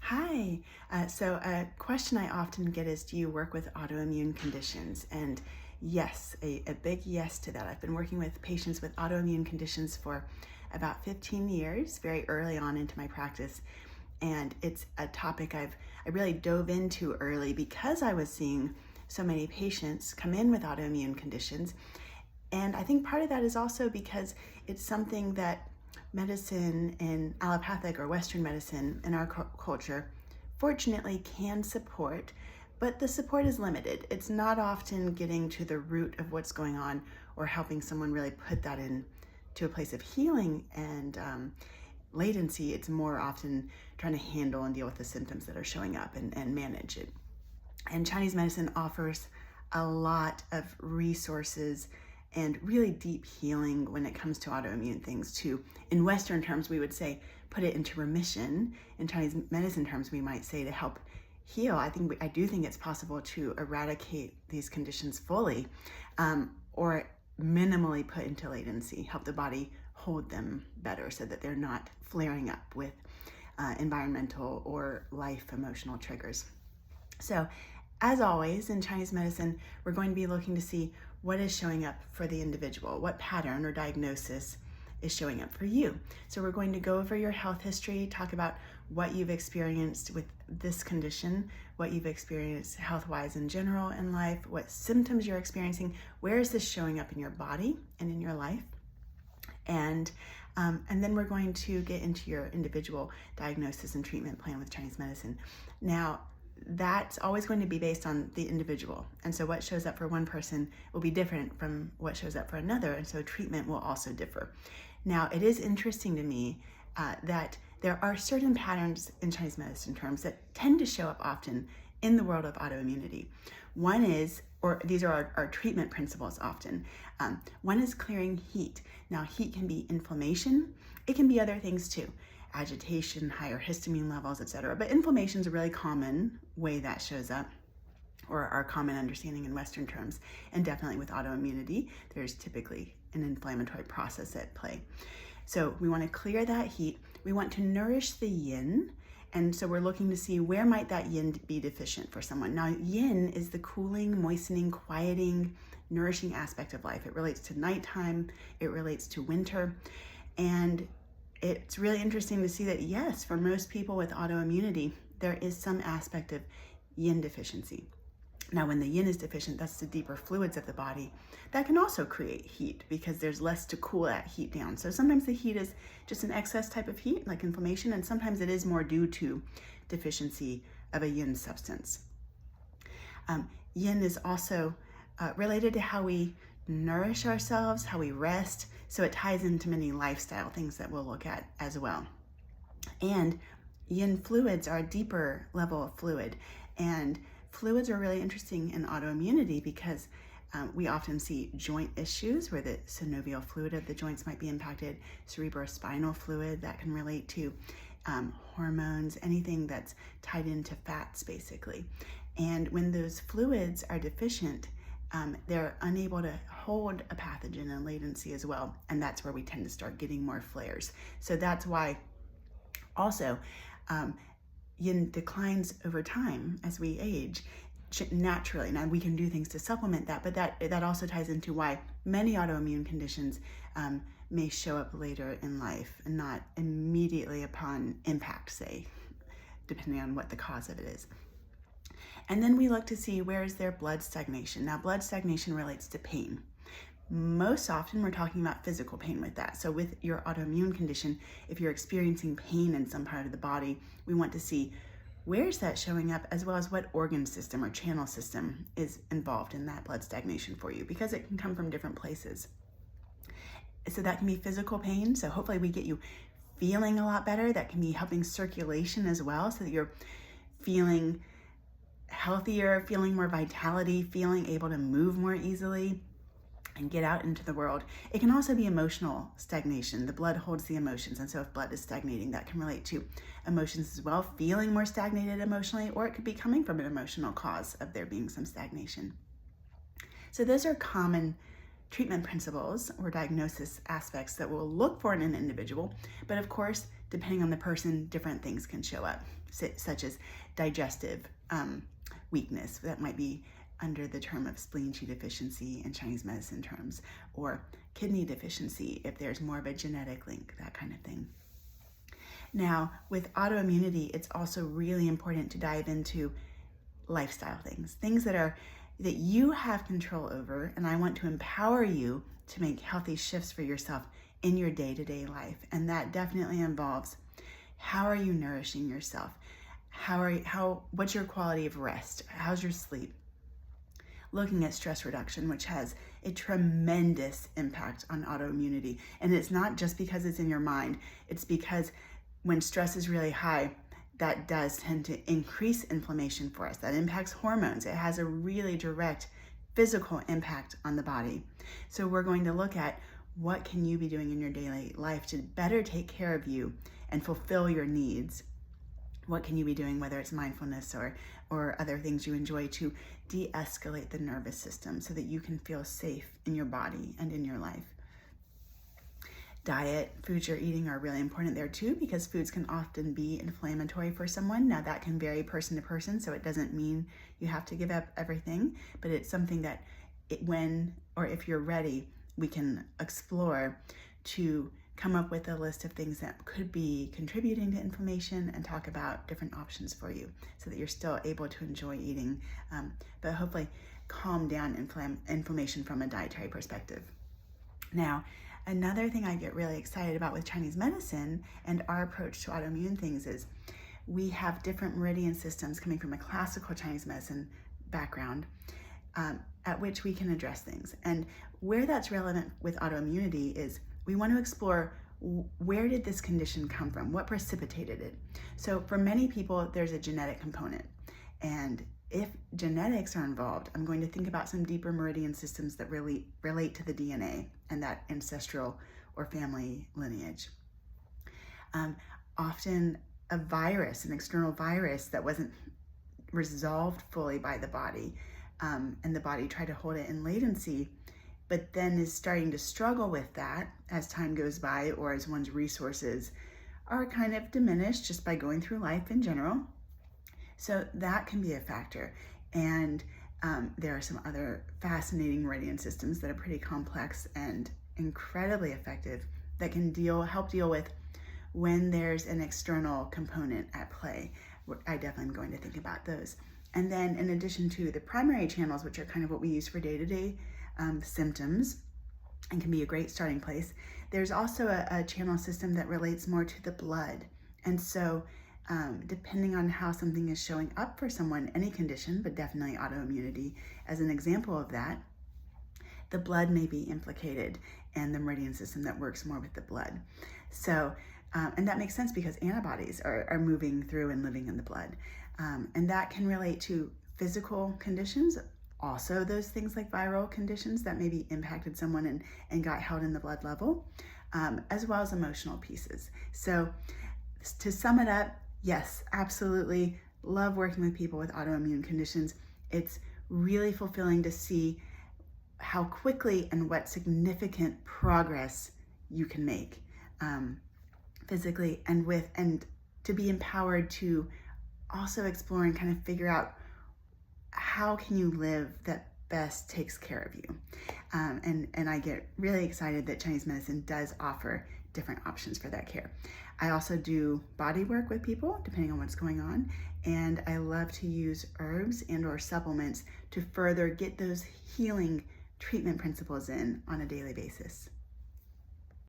Hi. So a question I often get is, do you work with autoimmune conditions? And yes, a big yes to that. I've been working with patients with autoimmune conditions for about 15 years, very early on into my practice. And it's a topic I really dove into early because I was seeing so many patients come in with autoimmune conditions. And I think part of that is also because it's something that medicine in allopathic or Western medicine in our culture fortunately can support, but the support is limited. It's not often getting to the root of what's going on or helping someone really put that in to a place of healing and latency. It's more often trying to handle and deal with the symptoms that are showing up and manage it. And Chinese medicine offers a lot of resources and really deep healing when it comes to autoimmune things too. In Western terms, we would say put it into remission. In Chinese medicine terms, we might say to help heal. I do think it's possible to eradicate these conditions fully, or minimally put into latency, help the body hold them better so that they're not flaring up with environmental or life emotional triggers. So, as always in Chinese medicine, we're going to be looking to see what is showing up for the individual, what pattern or diagnosis is showing up for you. So we're going to go over your health history, talk about what you've experienced with this condition, what you've experienced health-wise in general in life, what symptoms you're experiencing, where is this showing up in your body and in your life, and then we're going to get into your individual diagnosis and treatment plan with Chinese medicine. Now, that's always going to be based on the individual. And so what shows up for one person will be different from what shows up for another. And so treatment will also differ. Now, it is interesting to me that there are certain patterns in Chinese medicine terms that tend to show up often in the world of autoimmunity. One is, or these are our treatment principles often. One is clearing heat. Now, heat can be inflammation. It can be other things too. Agitation, higher histamine levels, etc. But inflammation is a really common way that shows up, or our common understanding in Western terms. And definitely with autoimmunity, there's typically an inflammatory process at play. So we want to clear that heat. We want to nourish the yin. And so we're looking to see where might that yin be deficient for someone. Now, yin is the cooling, moistening, quieting, nourishing aspect of life. It relates to nighttime. It relates to winter. And it's really interesting to see that, yes, for most people with autoimmunity, there is some aspect of yin deficiency. Now, when the yin is deficient, that's the deeper fluids of the body. That can also create heat because there's less to cool that heat down. So sometimes the heat is just an excess type of heat, like inflammation, and sometimes it is more due to deficiency of a yin substance. Yin is also related to how we nourish ourselves, how we rest. So it ties into many lifestyle things that we'll look at as well. And yin fluids are a deeper level of fluid. And fluids are really interesting in autoimmunity because we often see joint issues where the synovial fluid of the joints might be impacted, cerebrospinal fluid that can relate to hormones, anything that's tied into fats basically. And when those fluids are deficient, they're unable to hold a pathogen in latency as well. And that's where we tend to start getting more flares. So that's why also yin declines over time as we age naturally. Now we can do things to supplement that, but that also ties into why many autoimmune conditions may show up later in life and not immediately upon impact, say, depending on what the cause of it is. And then we look to see where is there blood stagnation. Now, blood stagnation relates to pain. Most often we're talking about physical pain with that. So with your autoimmune condition, if you're experiencing pain in some part of the body, we want to see where's that showing up, as well as what organ system or channel system is involved in that blood stagnation for you, because it can come from different places. So that can be physical pain. So hopefully we get you feeling a lot better. That can be helping circulation as well, so that you're feeling healthier, feeling more vitality, feeling able to move more easily and get out into the world. It can also be emotional stagnation. The blood holds the emotions. And so if blood is stagnating, that can relate to emotions as well, feeling more stagnated emotionally, or it could be coming from an emotional cause of there being some stagnation. So those are common treatment principles or diagnosis aspects that we'll look for in an individual. But of course, depending on the person, different things can show up, such as digestive weakness. That might be under the term of spleen qi deficiency in Chinese medicine terms, or kidney deficiency if there's more of a genetic link, that kind of thing. Now, with autoimmunity, it's also really important to dive into lifestyle things that you have control over, and I want to empower you to make healthy shifts for yourself in your day-to-day life. And that definitely involves, how are you nourishing yourself? What's your quality of rest? How's your sleep? Looking at stress reduction, which has a tremendous impact on autoimmunity. And it's not just because it's in your mind, it's because when stress is really high, that does tend to increase inflammation for us. That impacts hormones. It has a really direct physical impact on the body. So we're going to look at, what can you be doing in your daily life to better take care of you and fulfill your needs? What can you be doing, whether it's mindfulness or other things you enjoy, to de-escalate the nervous system so that you can feel safe in your body and in your life? Diet, foods you're eating are really important there too, because foods can often be inflammatory for someone. Now that can vary person to person, so it doesn't mean you have to give up everything, but it's something that if you're ready, we can explore to come up with a list of things that could be contributing to inflammation and talk about different options for you so that you're still able to enjoy eating, but hopefully calm down inflammation from a dietary perspective. Now, another thing I get really excited about with Chinese medicine and our approach to autoimmune things is we have different meridian systems coming from a classical Chinese medicine background at which we can address things. And where that's relevant with autoimmunity is we want to explore, where did this condition come from? What precipitated it? So for many people, there's a genetic component. And if genetics are involved, I'm going to think about some deeper meridian systems that really relate to the DNA and that ancestral or family lineage. Often a virus, an external virus that wasn't resolved fully by the body, and the body tried to hold it in latency, but then is starting to struggle with that as time goes by, or as one's resources are kind of diminished just by going through life in general. So that can be a factor. And there are some other fascinating meridian systems that are pretty complex and incredibly effective that can help deal with when there's an external component at play. I definitely am going to think about those. And then in addition to the primary channels, which are kind of what we use for day-to-day symptoms and can be a great starting place, there's also a channel system that relates more to the blood. And so depending on how something is showing up for someone, any condition, but definitely autoimmunity as an example of that, the blood may be implicated and the meridian system that works more with the blood. So, and that makes sense because antibodies are moving through and living in the blood. And that can relate to physical conditions, also those things like viral conditions that maybe impacted someone and got held in the blood level, as well as emotional pieces. So to sum it up, yes, absolutely love working with people with autoimmune conditions. It's really fulfilling to see how quickly and what significant progress you can make physically and to be empowered to also explore and kind of figure out, how can you live that best takes care of you? And I get really excited that Chinese medicine does offer different options for that care. I also do body work with people depending on what's going on, and I love to use herbs and or supplements to further get those healing treatment principles in on a daily basis.